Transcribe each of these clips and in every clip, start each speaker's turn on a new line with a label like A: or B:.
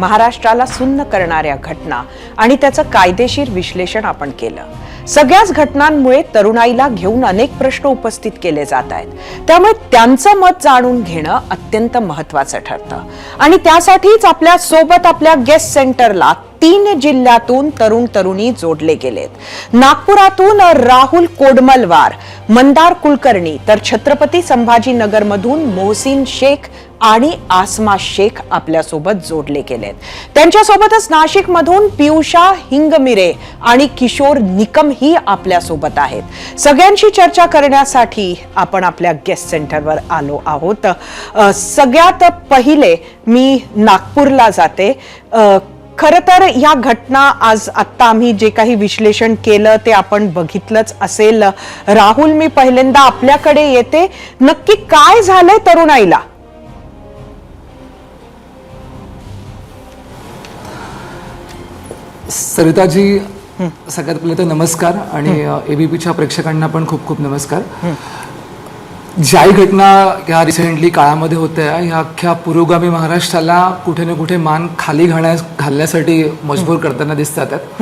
A: महाराष्ट्राला सुन्न करणाऱ्या घटना आणि त्याचं कायदेशीर विश्लेषण आपण केलं। सगळ्याच घटनांमुळे तरुणाईला घेऊन अनेक प्रश्न उपस्थित केले जात आहेत, त्यामुळे त्यांचं मत जाणून घेणं अत्यंत महत्त्वाचं ठरतं। आणि त्यासाठीच आपल्या सोबत आपल्या गेस्ट सेंटरला 3 जिल्ह्यातून तरुण तरुणी जोडले गेलेत। नागपुरातून राहुल कोडमलवार, मंदार कुलकर्णी, तर छत्रपती संभाजीनगर मधून मोहसिन शेख आणि आसमा शेख आपल्या सोबत जोडले गेलेत। त्यांच्यासोबतच नाशिक मधून पियुषा हिंगमिरे आणि किशोर निकम ही आपल्या सोबत आहेत। सगळ्यांशी चर्चा करण्यासाठी आपण आपल्या गेस्ट सेंटरवर आलो आहोत। सगळ्यात पहिले मी नागपूरला जाते। खरं तर या घटना आज आत्ता आम्ही जे काही विश्लेषण केलं ते आपण बघितलंच असेल। राहुल, मी पहिल्यांदा आपल्याकडे येते, नक्की काय झालंय तरुणाईला?
B: सरिताजी, सगळ्यात पहिले तर नमस्कार आणि एबीपीच्या प्रेक्षकांना पण खूप खूप नमस्कार। ज्याही घटना ह्या रिसेंटली काळामध्ये होत्या, ह्या अख्ख्या पुरोगामी महाराष्ट्राला कुठे ना कुठे मान खाली घालण्यासाठी मजबूर करताना दिसतात।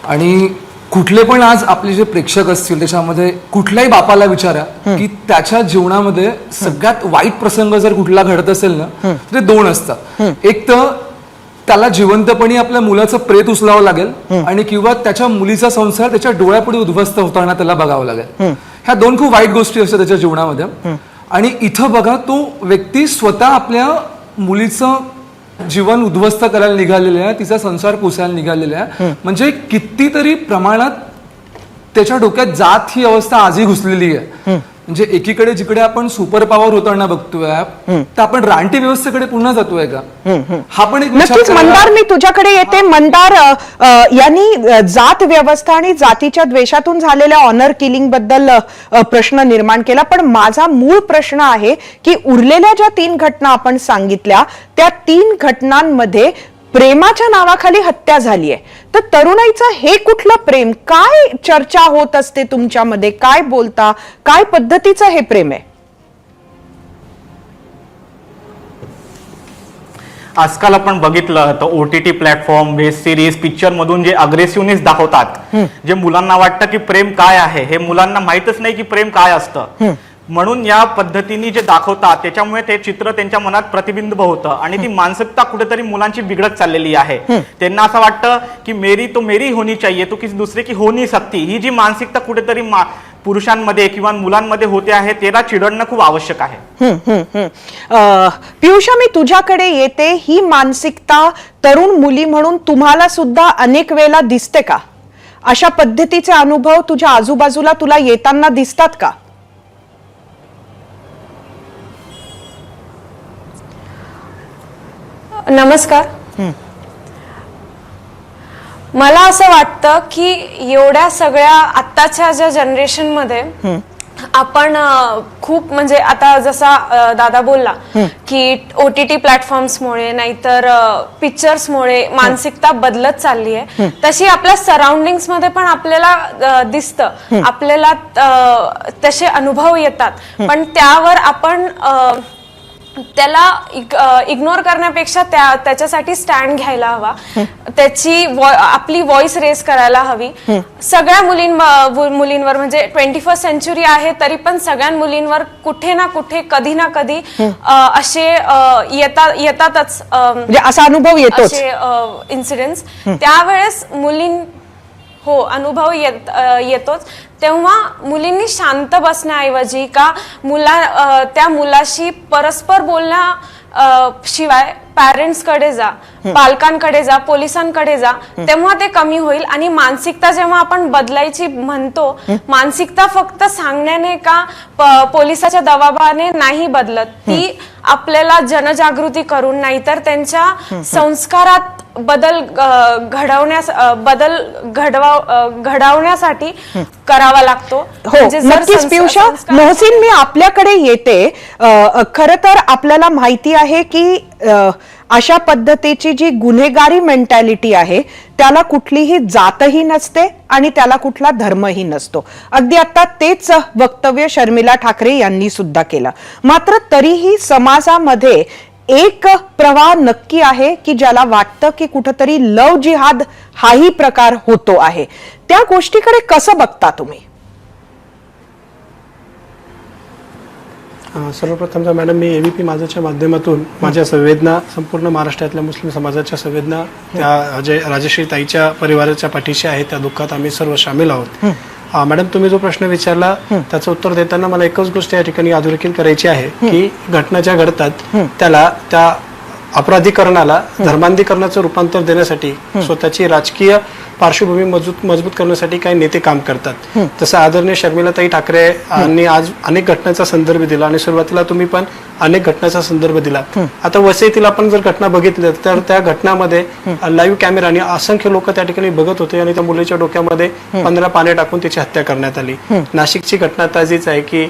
B: आणि कुठले पण आज आपले जे प्रेक्षक असतील त्याच्यामध्ये कुठल्याही बापाला विचारा की त्याच्या जीवनामध्ये सगळ्यात वाईट प्रसंग जर कुठला घडत असेल ना, ते 2 असतात। एक तर त्याला जिवंतपणी आपल्या मुलाचं प्रेत उचलावं लागेल आणि किंवा त्याच्या मुलीचा संसार त्याच्या डोळ्यापुढे उद्ध्वस्त होताना त्याला बघावं लागेल। ह्या 2 खूप वाईट गोष्टी असतात त्याच्या जीवनामध्ये। आणि इथं बघा, तो व्यक्ती स्वतः आपल्या मुलीचं जीवन उद्ध्वस्त करायला निघालेला आहे, तिचा संसार पुसायला निघालेला आहे। म्हणजे कितीतरी प्रमाणात त्याच्या डोक्यात जात ही अवस्था आजही घुसलेली आहे। म्हणजे एकीकडे जिकडे आपण सुपर पॉवर होताना बघतोय, तर आपण रानटी व्यवस्थेकडे पुन्हा जातोय का? हा पण एक
A: नक्कीच। मंदार, मी तुझ्याकडे येते। मंदार, यांनी जात व्यवस्था आणि जातीच्या द्वेषातून झालेल्या ऑनर किलिंग बद्दल प्रश्न निर्माण केला, पण माझा मूळ प्रश्न आहे की उरलेल्या ज्या 3 घटना आपण सांगितल्या, त्या 3 घटनांमध्ये प्रेमाच्या नावाखाली हत्या झाली आहे। तर तरुणाईचं हे कुठलं प्रेम? काय चर्चा होत असते तुमच्यामध्ये? काय बोलता? काय पद्धतीचं हे प्रेम आहे?
C: आजकाल आपण बघितलं तर OTT platform, web series, picture मधून जे अग्रेसिव्हनेस दाखवतात, जे मुलांना वाटतं की प्रेम काय आहे, हे मुलांना माहितच नाही की प्रेम काय असतं। म्हणून या पद्धतीने जे दाखवतात त्याच्यामुळे ते चित्र त्यांच्या मनात प्रतिबिंब होतं आणि ती मानसिकता कुठेतरी मुलांची बिघडत चाललेली आहे। त्यांना असं वाटतं की मेरी तो मेरी होनी चाहिए, तो किसी दूसरे की हो नहीं सकती। ही जी मानसिकता कुठेतरी पुरुषांमध्ये किंवा मुलांमध्ये होते आहे, त्याला चिडणं खूप आवश्यक आहे।
A: पियुषा, मी तुझ्याकडे येते। ही मानसिकता तरुण मुली म्हणून तुम्हाला सुद्धा अनेक वेळेला दिसते का? अशा पद्धतीचे अनुभव तुझ्या आजूबाजूला तुला येताना दिसतात का?
D: नमस्कार। मला असं वाटतं की एवढ्या सगळ्या आत्ताच्या ज्या जनरेशन मध्ये आपण खूप, म्हणजे आता जसा दादा बोलला की OTT प्लॅटफॉर्म्समुळे नाहीतर पिक्चर्समुळे मानसिकता बदलत चालली आहे, तशी आपल्या सराउंडिंग्स मध्ये पण आपल्याला दिसतं, आपल्याला तसे अनुभव येतात। पण त्यावर आपण त्याला इग्नोर करण्यापेक्षा त्याच्यासाठी स्टँड घ्यायला हवा, त्याची आपली व्हॉइस रेस करायला हवी। सगळ्या मुलींवर म्हणजे 21st सेंचुरी आहे तरी पण सगळ्या मुलींवर कुठे ना कुठे कधी ना कधी असे येतातच,
A: म्हणजे असा अनुभव येतो,
D: असे इन्सिडेंट्स। त्यावेळेस हो, अनुभव येतोच। तेव्हा मुलींनी शांत बसण्याऐवजी त्या मुलाशी परस्पर बोलण्या शिवाय पॅरेंट्सकडे जा, पालकांकडे जा, पोलिसांकडे जा, तेव्हा ते कमी होईल। आणि मानसिकता जेव्हा आपण बदलायची म्हणतो, मानसिकता फक्त सांगण्याने का पोलिसाच्या दबावाने नाही बदलत, ती आपल्याला जनजागृती करून नाहीतर त्यांच्या संस्कारात बदल घडवण्यासाठी करावा लागतो।
A: हो, नक्कीच पियुषा। मोहसिन, मी आपल्याकडे येते। खरं तर आपल्याला माहिती आहे की अशा पद्धतीची जी गुन्हेगारी मेंटॅलिटी आहे त्याला कुठलीही जातही नसते आणि त्याला कुठला धर्मही नसतो। अगदी आता तेच वक्तव्य शर्मिला ठाकरे यांनी सुद्धा केलं। मात्र तरीही समाजामध्ये एक प्रवाह नक्की आहे की ज्याला वाटतं की कुठंतरी लव जिहाद हाही प्रकार होतो आहे. त्या गोष्टीकडे कसं बघता तुम्ही?
E: सर्वप्रथम तर मॅडम, मी एबीपी माझाच्या माध्यमातून माझ्या संवेदना, संपूर्ण महाराष्ट्रातल्या मुस्लिम समाजाच्या संवेदना, त्या राजश्री ताईच्या परिवाराच्या पाठीशी आहे. त्या दुःखात आम्ही सर्व सामील आहोत. मॅडम, तुम्ही जो प्रश्न विचारला त्याचं उत्तर देताना मला एकच गोष्ट या ठिकाणी अधोरेखित करायची आहे की घटना ज्या घडतात त्याला, त्या अपराधीकरणाला धर्मांधीकरणाचं रूपांतर देण्यासाठी, स्वतःची राजकीय पार्श्वभूमी मजबूत करण्यासाठी काही नेते काम करतात. तसं आदरणीय शर्मिलाताई ठाकरे यांनी आज अनेक घटनांचा संदर्भ दिला आणि सुरुवातीला तुम्ही पण अनेक घटनांचा संदर्भ दिला. आता वसईतील आपण जर घटना बघितल्या तर त्या घटनामध्ये लाईव्ह कॅमेराने असंख्य लोक त्या ठिकाणी बघत होते आणि त्या मुलीच्या डोक्यामध्ये 15 पाने टाकून तिची हत्या करण्यात आली. नाशिकची घटना ताजीच आहे की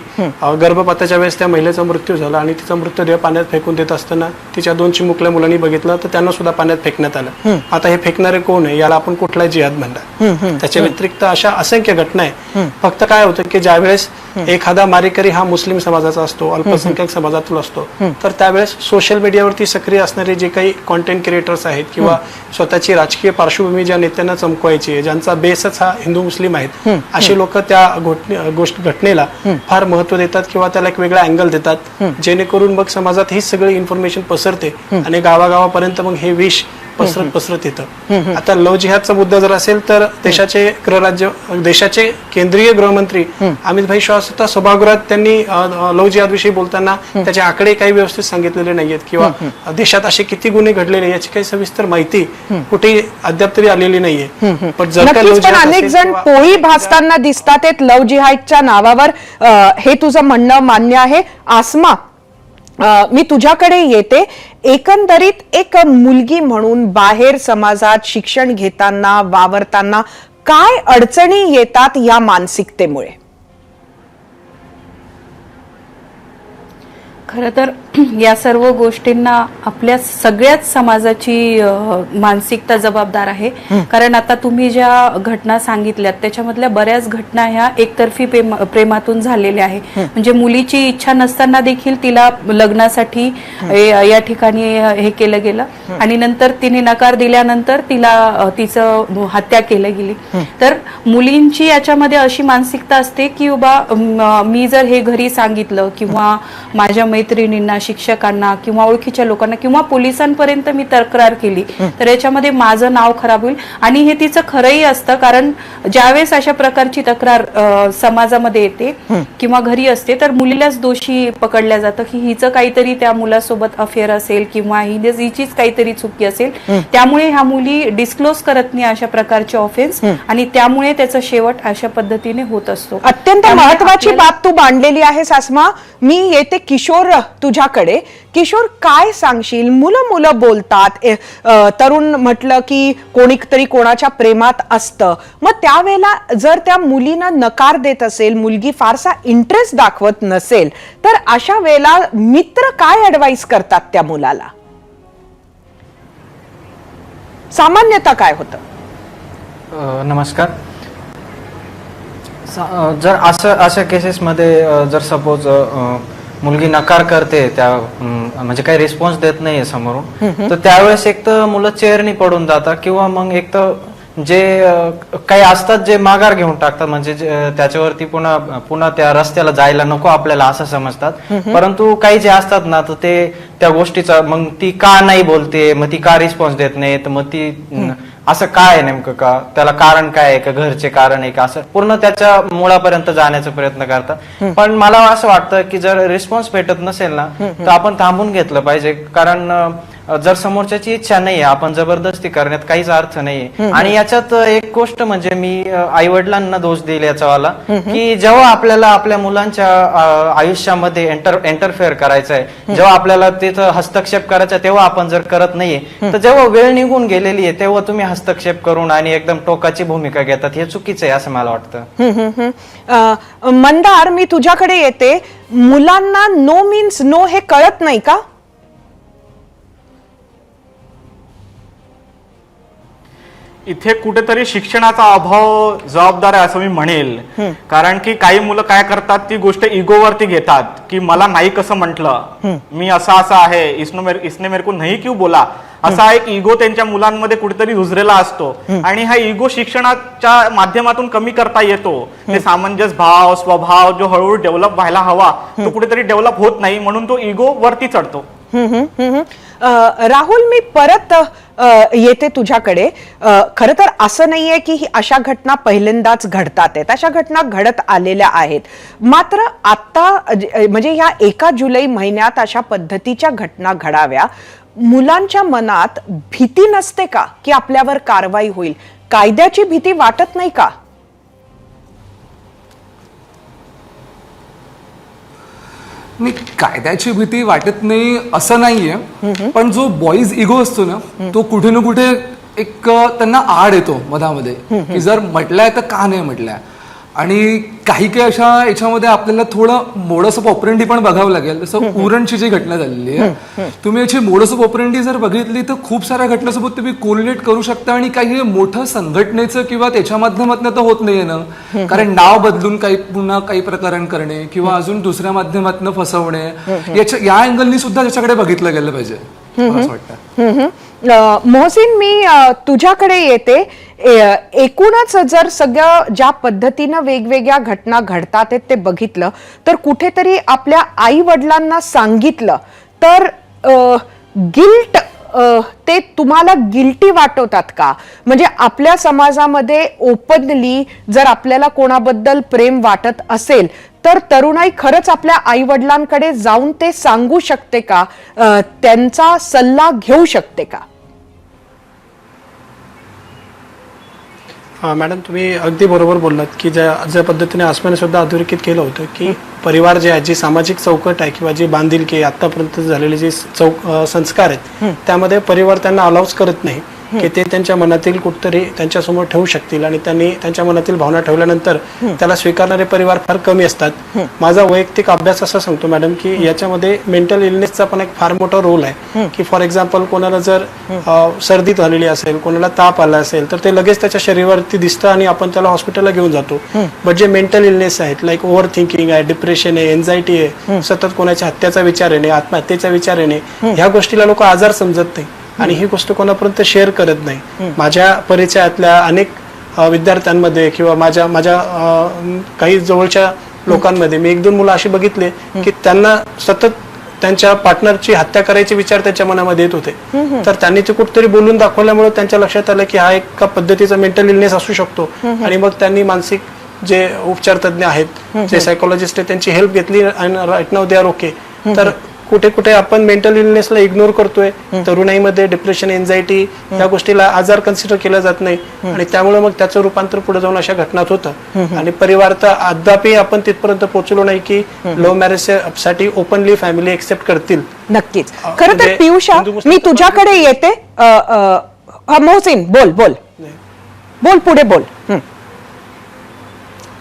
E: गर्भपाताच्या वेळेस त्या महिलेचा मृत्यू झाला आणि तिचा मृतदेह पाण्यात फेकून देत असताना तिच्या 2 चिमुकल्या मुलांनी बघितलं तर त्यांना सुद्धा पाण्यात फेकण्यात आलं. आता हे फेकणारे कोण आहे, याला आपण कुठला जिहाद म्हणणार? त्याच्या व्यतिरिक्त अशा असंख्य घटना आहे. फक्त काय होतं की ज्यावेळेस एखादा मारेकरी हा मुस्लिम समाजाचा असतो, अल्पसंख्याक समाजातला असतो, तर त्यावेळेस सोशल मीडियावरती सक्रिय असणारे जे काही कॉन्टेंट क्रिएटर्स आहेत किंवा स्वतःची राजकीय पार्श्वभूमी ज्या नेत्यांना चमकवायची आहे, ज्यांचा बेसच हा हिंदू मुस्लिम आहेत, असे लोक त्या घटनेला फार महत्व देतात किंवा त्याला एक वेगळा अँगल देतात, जेणेकरून मग समाजात ही सगळी इन्फॉर्मेशन पसरते आणि गावागावापर्यंत मग हे विष पसरत येतं. आता लव जिहादचा मुद्दा जर असेल तर देशाचे केंद्रीय गृहमंत्री अमित भाई शाह स्वतः सभागृहात त्यांनी लव जिहाद विषयी बोलताना त्याचे आकडे काही व्यवस्थित सांगितलेले नाहीयेत किंवा देशात असे किती गुन्हे घडलेले याची काही सविस्तर माहिती कुठे अद्याप तरी आलेली नाहीये. पण जर का लव
A: नक्कीच, पण
E: जिहाद
A: अनेक
E: असेल
A: जण
E: किंवा-
A: पोळी भासताना दिसतात लव जिहादच्या नावावर. हे तुझं म्हणणं मान्य आहे. आसमा, मी तुझ्याकडे येते. एकंदरीत एक मुलगी म्हणून बाहेर समाजात शिक्षण घेताना, वावरताना काय अडचणी येतात या मानसिकतेमुळे?
F: खरं तर या सर्व गोष्टींना आपल्या सगळ्याच समाजाची मानसिकता जबाबदार आहे. कारण आता तुम्ही ज्या घटना सांगितल्यात त्याच्यामधल्या बऱ्याच घटना ह्या एकतर्फी प्रेमातून झालेल्या आहे. म्हणजे मुलीची इच्छा नसताना देखील तिला लग्नासाठी या ठिकाणी हे केलं गेलं आणि नंतर तिने नकार दिल्यानंतर तिला तिचं हत्या केली गेली. तर मुलींची याच्यामध्ये अशी मानसिकता असते की बाबा मी जर हे घरी सांगितलं किंवा माझ्या मैत्रिणींना, शिक्षकांना किंवा ओळखीच्या लोकांना किंवा पोलिसांपर्यंत मी तक्रार केली तर याच्यामध्ये माझं नाव खराब होईल. आणि हे तिचं खरंही असतं, कारण ज्यावेळेस अशा प्रकारची तक्रार समाजामध्ये येते किंवा घरी असते तर मुलीलाच दोषी पकडल्या जातं की हिचं काहीतरी त्या मुलासोबत अफेअर असेल किंवा हिचीच काहीतरी चुकी असेल. त्यामुळे ह्या मुली डिस्क्लोज करत नाही अशा प्रकारचे ऑफेन्स आणि त्यामुळे त्याचा शेवट अशा पद्धतीने होत असतो.
A: अत्यंत महत्वाची बाब तू मांडलेली आहेस आसमा. मी येते किशोर तुझ्याकडे. किशोर, काय सांगशील? मुलं बोलतात, तरुण म्हटलं की कोणीतरी कोणाच्या प्रेमात असतं, मग त्यावेळेला जर त्या मुलीनं नकार देत असेल, मुलगी फारसा इंटरेस्ट दाखवत नसेल, तर अशा वेळेला मित्र काय ऍडवाइस करतात त्या मुलाला? सामान्यतः काय होतं?
G: नमस्कार. जर अशा केसेसमध्ये जर सपोज मुलगी नकार करते, त्या म्हणजे काही रिस्पॉन्स देत नाहीये समोरून, तर त्यावेळेस एक तर मुलं चेअरनी पडून जातात किंवा मग एक तर जे काही असतात जे माघार घेऊन टाकतात, म्हणजे त्याच्यावरती पुन्हा त्या रस्त्याला जायला नको आपल्याला असं समजतात. परंतु काही जे असतात ना, तर ते त्या गोष्टीचा मग ती का नाही बोलते, मग ती का रिस्पॉन्स देत नाही, तर मग ती असं काय आहे नेमकं, का त्याला कारण काय आहे, का घरचे कारण आहे का, असं पूर्ण त्याच्या मुळापर्यंत जाण्याचा प्रयत्न करतात. पण मला असं वाटतं की जर रिस्पॉन्स भेटत नसेल ना, तर आपण थांबून घेतलं पाहिजे. कारण जर समोरच्याची इच्छा नाहीये, आपण जबरदस्ती करण्यात काहीच अर्थ नाहीये. आणि याच्यात एक गोष्ट म्हणजे मी आई वडिलांना दोष देईल याचावाला, की जेव्हा आपल्याला आपल्या मुलांच्या आयुष्यामध्ये एंटरफेअर करायचं आहे, जेव्हा आपल्याला तिथं हस्तक्षेप करायचा, तेव्हा आपण जर करत नाहीये, तर जेव्हा वेळ निघून गेलेली आहे तेव्हा तुम्ही हस्तक्षेप करून आणि एकदम टोकाची भूमिका घेतात, हे चुकीचं आहे असं मला वाटतं.
A: मंदार, मी तुझ्याकडे येते. मुलांना नो मीन्स नो हे कळत नाही का?
C: इथे कुठेतरी शिक्षणाचा अभाव जबाबदार आहे असं मी म्हणेल. कारण की काही मुलं काय करतात, ती गोष्ट इगोवरती घेतात की मला नाही कसं म्हटलं, मी असा आहे, इसने मेरे को नहीं क्यों बोला, असा एक इगो त्यांच्या मुलांमध्ये कुठेतरी रुजलेला असतो. आणि हा इगो शिक्षणाच्या माध्यमातून कमी करता येतो. ते सामंजस्य भाव, स्वभाव जो हळूहळू डेव्हलप व्हायला हवा तो कुठेतरी डेव्हलप होत नाही, म्हणून तो इगो वरती चढतो.
A: राहुल, मी परत येते तुझ्याकडे. खरं तर असं नाहीये की अशा घटना पहिल्यांदाच घडतात आहेत, अशा घटना घडत आलेल्या आहेत. मात्र आता म्हणजे या 1 जुलै महिन्यात अशा पद्धतीच्या घटना घडाव्या, मुलांच्या मनात भीती नसते का की आपल्यावर कारवाई होईल? कायद्याची भीती वाटत नाही का?
B: नाही, कायद्याची भीती वाटत नाही असं नाहीये, पण जो बॉईज इगो असतो ना, तो कुठे ना कुठे एक त्यांना आड येतो मधामध्ये की जर म्हटलंय तर का नाही म्हटलंय. आणि काही काही अशा याच्यामध्ये आपल्याला थोडं मोडस ऑफ ऑपरेंडी पण बघावं लागेल. जसं उरणची जी घटना झालेली आहे, तुम्ही याची मोडस ऑफ ऑपरेंडी जर बघितली तर खूप साऱ्या घटनांसोबत तुम्ही कोरिलेट करू शकता. आणि काही मोठं संघटनेचं किंवा त्याच्या माध्यमातून तर होत नाहीये ना, कारण नाव बदलून काही पुन्हा काही प्रकरण करणे किंवा अजून दुसऱ्या माध्यमातून फसवणे, या अँगलनी सुद्धा त्याच्याकडे बघितलं गेलं पाहिजे असं वाटतं.
A: मोहसिन, मी तुझ्याकडे येते. एकूणच जर सगळं ज्या पद्धतीनं वेगवेगळ्या घटना घडतात ते बघितलं तर कुठेतरी आपल्या आई वडिलांना सांगितलं तर गिल्ट, ते तुम्हाला गिल्टी वाटवतात का? म्हणजे आपल्या समाजामध्ये ओपनली जर आपल्याला कोणाबद्दल प्रेम वाटत असेल तर तरुणाई खरंच आपल्या आई वडिलांकडे जाऊन ते सांगू शकते का? त्यांचा सल्ला घेऊ शकते का?
E: मॅडम, तुम्ही अगदी बरोबर बोललात की ज्या पद्धतीने आसमाने सुद्धा अधोरेखित केलं होतं की परिवार जे आहे, जी सामाजिक चौकट आहे किंवा जी बांधिलकी आतापर्यंत झालेले जे संस्कार आहेत, त्यामध्ये परिवार त्यांना अलाउच करत नाही की ते त्यांच्या मनातील कुठतरी त्यांच्यासमोर ठेवू शकतील. आणि त्यांनी त्यांच्या मनातील भावना ठेवल्यानंतर त्याला स्वीकारणारे परिवार फार कमी असतात. माझा वैयक्तिक अभ्यास असा सांगतो मॅडम की याच्यामध्ये मेंटल इलनेसचा पण एक फार मोठा रोल आहे. की फॉर एक्झाम्पल कोणाला जर सर्दी झालेली असेल, कोणाला ताप आला असेल तर ते लगेच त्याच्या शरीरावरती दिसतं आणि आपण त्याला हॉस्पिटलला घेऊन जातो. बट जे मेंटल इलनेस आहेत, लाईक ओव्हर थिंकिंग आहे, डिप्रेशन आहे, एन्झायटी आहे, सतत कोणाच्या हत्याचा विचार येणे, आत्महत्येचा विचार येणे, ह्या गोष्टीला लोक आजार समजत नाही आणि ही गोष्ट कोणापर्यंत शेअर करत नाही. माझ्या परिचयातल्या अनेक विद्यार्थ्यांमध्ये किंवा माझ्या काही जवळच्या लोकांमध्ये मी 1-2 मुलं अशी बघितले की त्यांना सतत त्यांच्या पार्टनरची हत्या करायचे विचार त्यांच्या मनामध्ये येत होते. तर त्यांनी ते कुठेतरी बोलून दाखवल्यामुळे त्यांच्या लक्षात आलं की हा एका पद्धतीचा मेंटल इलनेस असू शकतो. आणि मग त्यांनी मानसिक जे उपचार तज्ञ आहेत, जे सायकोलॉजिस्ट आहेत, त्यांची हेल्प घेतली आणि right now they are okay. तर कुठे कुठे आपण मेंटल इलनेसला इग्नोर करतोय. तरुणाईमध्ये डिप्रेशन, एन्झायटी या गोष्टीला आजार कन्सिडर केला जात नाही आणि त्यामुळे मग त्याचं रूपांतर पुढे जाऊन अशा घटनात होतं. आणि परिवार तर अद्यापही आपण तिथपर्यंत पोहोचलो नाही की लव्ह मॅरेज साठी ओपनली फॅमिली एक्सेप्ट करतील.
A: नक्कीच. खरं तर पियुषा, मी तुझ्याकडे येते. मोहसिन, बोल पुढे बोल.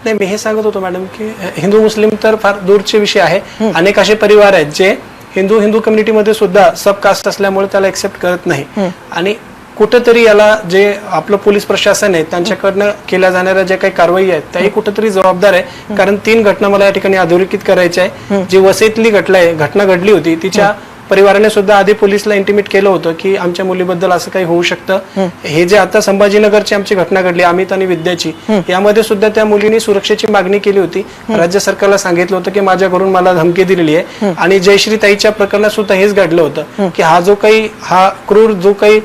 E: नाही, मी हे सांगत होतो मॅडम की हिंदू मुस्लिम तर फार दूरचे विषय आहे. अनेक असे परिवार आहेत जे हिंदू कम्युनिटीमध्ये सुद्धा सब कास्ट असल्यामुळे त्याला एक्सेप्ट करत नाही. आणि कुठेतरी याला जे आपलं पोलीस प्रशासन आहे त्यांच्याकडनं केल्या जाणाऱ्या ज्या काही कारवाई आहेत त्याही कुठेतरी जबाबदार आहे. कारण 3 घटना मला या ठिकाणी अधोरेखित करायच्या आहे. जी वसईतली घटना घडली होती तिच्या परिवाराने सुद्धा आधी पोलिसला इंटिमेट केलं होतं की आमच्या मुलीबद्दल असं काही होऊ शकतं. हे जे आता संभाजीनगरची आमची घटना घडली अमित आणि विद्याची, यामध्ये सुद्धा त्या मुलीने सुरक्षेची मागणी केली होती. राज्य सरकारला सांगितलं होतं की माझ्या घरून मला धमकी दिलेली आहे. आणि जयश्री ताईच्या प्रकरणात सुद्धा हेच घडलं होतं की हा क्रूर जो काही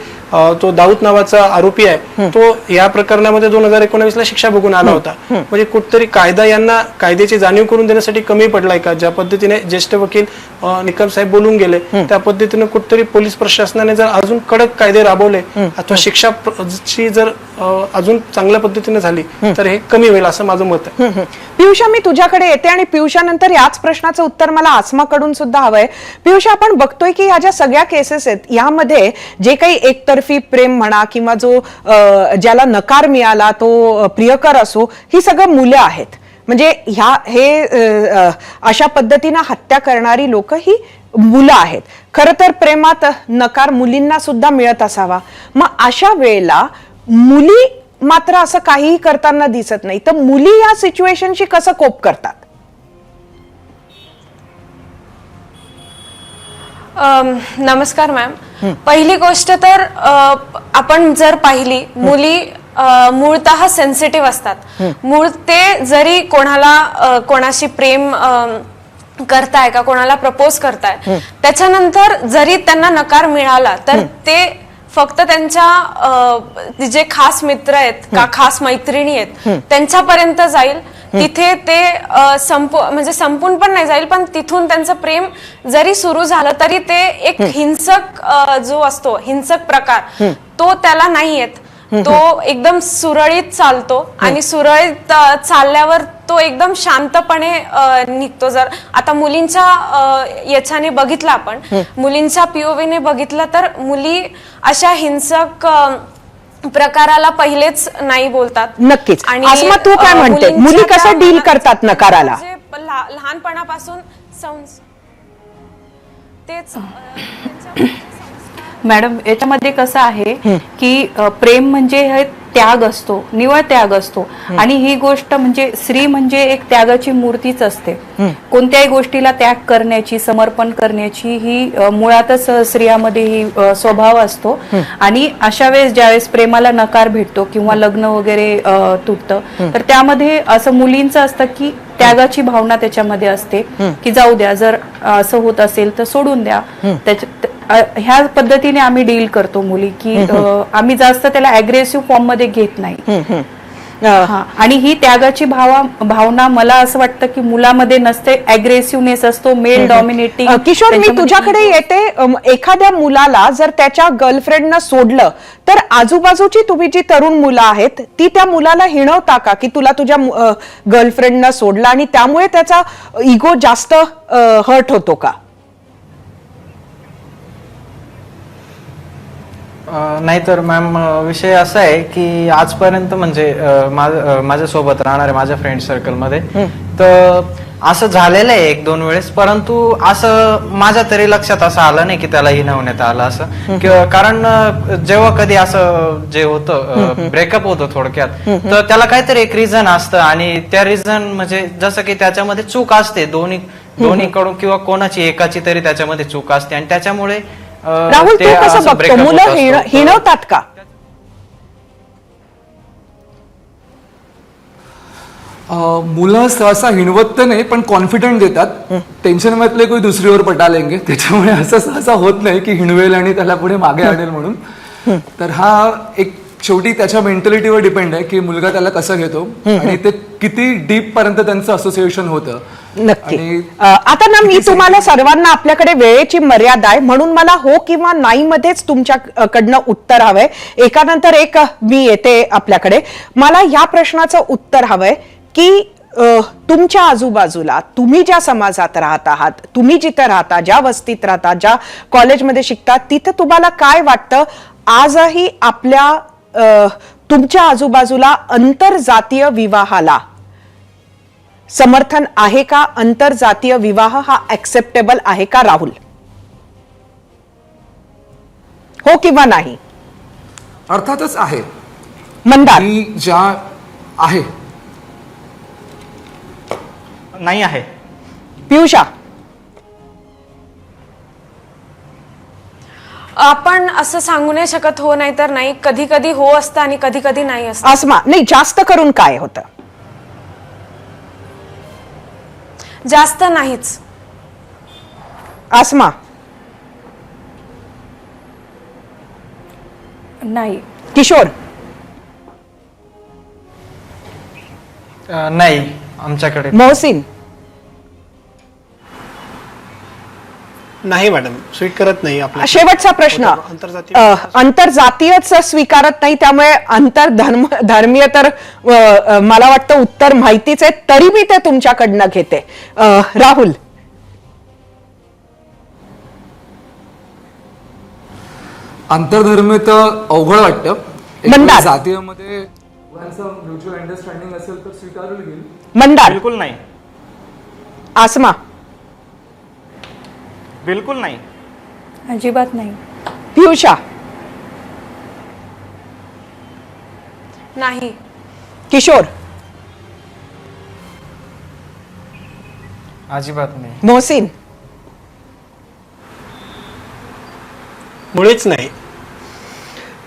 E: तो दाऊद नावाचा आरोपी आहे तो या प्रकरणामध्ये 2019 ला शिक्षा भोगून आला होता. म्हणजे कुठतरी कायदा यांना कायद्याची जाणीव करून देण्यासाठी कमी पडलाय का? ज्या पद्धतीने ज्येष्ठ वकील निकम साहेब बोलून गेले त्या पद्धतीने कुठतरी पोलीस प्रशासनाने जर अजून कडक कायदे राबवले अथवा शिक्षाची जर अजून चांगल्या पद्धतीने झाली तर हे कमी होईल असं माझं मत आहे.
A: पियुषा, मी तुझ्याकडे येते आणि पियुषा नंतर याच प्रश्नाचं उत्तर मला आसमाकडून सुद्धा हवंय. पियुषा, आपण बघतोय की ह्या ज्या सगळ्या केसेस आहेत यामध्ये जे काही एकतर्फी प्रेम म्हणा किंवा जो ज्याला नकार मिळाला तो प्रियकर असो, ही सगळं मुलं आहेत. म्हणजे अशा पद्धतीनं हत्या करणारी लोक ही मुलं आहेत. खरं तर प्रेमात नकार मुलींना सुद्धा मिळत असावा. मग अशा वेळेला मुली मात्र असं काहीही करताना दिसत नाही. तर मुली या सिच्युएशनशी कसं कोप करतात?
D: नमस्कार मॅम. पहिली गोष्ट तर आपण जर पाहिली, मुली मूळतः सेन्सिटिव्ह असतात. मूळ ते जरी कोणाशी प्रेम करताय का कोणाला प्रपोज करताय, त्याच्यानंतर जरी त्यांना नकार मिळाला तर ते फक्त त्यांच्या जे खास मित्र आहेत का खास मैत्रिणी आहेत त्यांच्यापर्यंत जाईल. तिथे ते म्हणजे संपून पण नाही जाईल, पण तिथून त्यांचं प्रेम जरी सुरू झालं तरी ते एक हिंसक जो असतो, हिंसक प्रकार, तो त्याला नाही येत. तो एकदम सुरळीत चालतो आणि सुरळीत चालल्यावर तो एकदम शांतपणे निघतो. जर आता मुलींच्या याच्याने बघितलं, आपण मुलींच्या पीओव्हीने बघितलं, तर मुली अशा हिंसक प्रकाराला पहिलेच नाही बोलतात.
A: नक्कीच. आसमा, तू काय म्हणते, मुली कसं डील करतात नकाराला?
D: लहानपणापासून तेच
F: मॅडम, याच्यामध्ये कसं आहे की प्रेम म्हणजे हे त्याग असतो, निव्वळ त्याग असतो. आणि ही गोष्ट म्हणजे स्त्री म्हणजे एक त्यागाची मूर्तीच असते. कोणत्याही गोष्टीला त्याग करण्याची, समर्पण करण्याची ही मुळातच स्त्रियामध्ये ही स्वभाव असतो. आणि अशा वेळेस ज्यावेळेस प्रेमाला नकार भेटतो किंवा लग्न वगैरे तुटतं, तर त्यामध्ये असं मुलींचं असतं की त्यागाची भावना त्याच्यामध्ये असते की जाऊ द्या, जर असं होत असेल तर सोडून द्या. ह्या पद्धतीने आम्ही डील करतो मुली, की आम्ही जास्त त्याला अग्रेसिव्ह फॉर्म मध्ये घेत नाही. आणि ही त्यागाची भावना मला असं वाटतं की मुलामध्ये नसते, अग्रेसिव्हनेस असतो, मेल डॉमिनेटिंग.
A: किशोर, मी तुझ्याकडे येते. एखाद्या मुलाला जर त्याच्या गर्लफ्रेंडनं सोडलं तर आजूबाजूची तुम्ही जी तरुण मुलं आहेत ती त्या मुलाला हिणवता का की तुला तुझ्या गर्लफ्रेंडनं सोडलं, आणि त्यामुळे त्याचा इगो जास्त हर्ट होतो का?
G: नाहीतर मॅम, विषय असा आहे की आजपर्यंत म्हणजे माझ्यासोबत राहणारे माझ्या फ्रेंड सर्कलमध्ये तर असं झालेलं आहे 1-2 वेळेस, परंतु असं माझ्या तरी लक्षात असं आलं नाही की त्याला हिणवण्यात आलं असं. कारण जेव्हा कधी असं जे होतं, ब्रेकअप होतं थोडक्यात, तर त्याला काहीतरी एक रिझन असतं. आणि त्या रिझन म्हणजे जसं की त्याच्यामध्ये चूक असते दोन्हीकडून किंवा कोणाची एकाची तरी त्याच्यामध्ये चूक असते. आणि त्याच्यामुळे
A: राहुल, तू कसं बघतो, मुलं हिणवतात का?
B: मुलं सहसा हिणवत तर नाही, पण कॉन्फिडंट देतात. टेन्शन मधले कोणी दुसरीवर पटा लेंगे, त्याच्यामुळे असं सहसा होत नाही की हिणवेल आणि त्याला पुढे मागे आणेल म्हणून. तर हा एक शेवटी त्याच्या मेंटॅलिटीवर डिपेंड आहे की मुलगा त्याला कसं घेतो आणि ते किती डीप पर्यंत त्यांचं असोसिएशन होतं.
A: नक्की. आता ना, मी तुम्हाला सर्वांना, आपल्याकडे वेळेची मर्यादा आहे म्हणून मला हो किंवा नाही मध्येच तुमच्याकडनं उत्तर हवंय. एकानंतर एक मी येते आपल्याकडे. मला या प्रश्नाचं उत्तर हवंय की तुमच्या आजूबाजूला, तुम्ही ज्या समाजात राहत आहात, तुम्ही जिथं राहता, ज्या वस्तीत राहता, ज्या कॉलेजमध्ये शिकता, तिथं तुम्हाला काय वाटतं, आजही आपल्या तुमच्या आजूबाजूला आंतरजातीय विवाहाला समर्थन आहे का? आंतरजातीय विवाह हा ऍक्सेप्टेबल आहे का? राहुल, हो किंवा नाही?
B: अर्थातच आहे.
A: मंदार,
B: ज्या आहे,
C: नाही आहे.
A: पियुषा,
D: आपण असं सांगू नाही शकत हो नाही तर नाही. कधी कधी हो असतं आणि कधी कधी नाही असतं.
A: आसमा, नाही, जास्त करून काय होतं?
D: जास्त नाहीच.
A: आसमा,
F: नाही.
A: किशोर,
G: नाही आमच्याकडे.
A: मोहसिन,
E: नाही मॅडम, स्वीट करत नाही. आपला
A: शेवटचा प्रश्न. आंतरजातीयच स्वीकारत नाही, त्यामुळे धर्मीय तर मला वाटतं उत्तर माहितीच आहे, तरी मी ते तुमच्याकडनं घेते. राहुल,
B: आंतरधर्मीय तर अवघड वाटतं.
A: मंदार,
B: जातीयमध्ये म्युच्युअल अंडरस्टँडिंग असेल तर स्वीकारलं गेईल.
A: मंदार,
C: बिलकुल नाही.
A: आसमा,
C: बिलकुल नाही.
F: अजिबात नाही.
A: पियुषा,
D: नाही.
A: किशोर,
G: अजिबात नाही.
A: मोहसिन,
E: मुळीच नाही.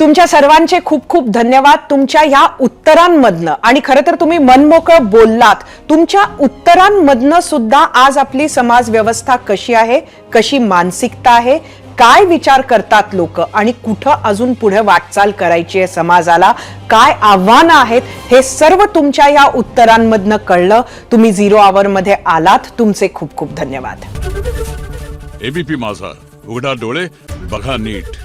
A: तुमच्या सर्वांचे खूप खूप धन्यवाद तुमच्या ह्या उत्तरांमधनं. आणि खरं तर तुम्ही मनमोकळं बोललात. तुमच्या उत्तरांमधनं सुद्धा आज आपली समाज व्यवस्था कशी आहे, कशी मानसिकता आहे, काय विचार करतात लोक आणि कुठं अजून पुढे वाटचाल करायची आहे समाजाला, काय आव्हानं आहेत, हे सर्व तुमच्या या उत्तरांमधनं कळलं. तुम्ही 0 आवर मध्ये आलात. तुमचे खूप खूप धन्यवाद.
H: एबीपी माझा, उघडा डोळे बघा नीट.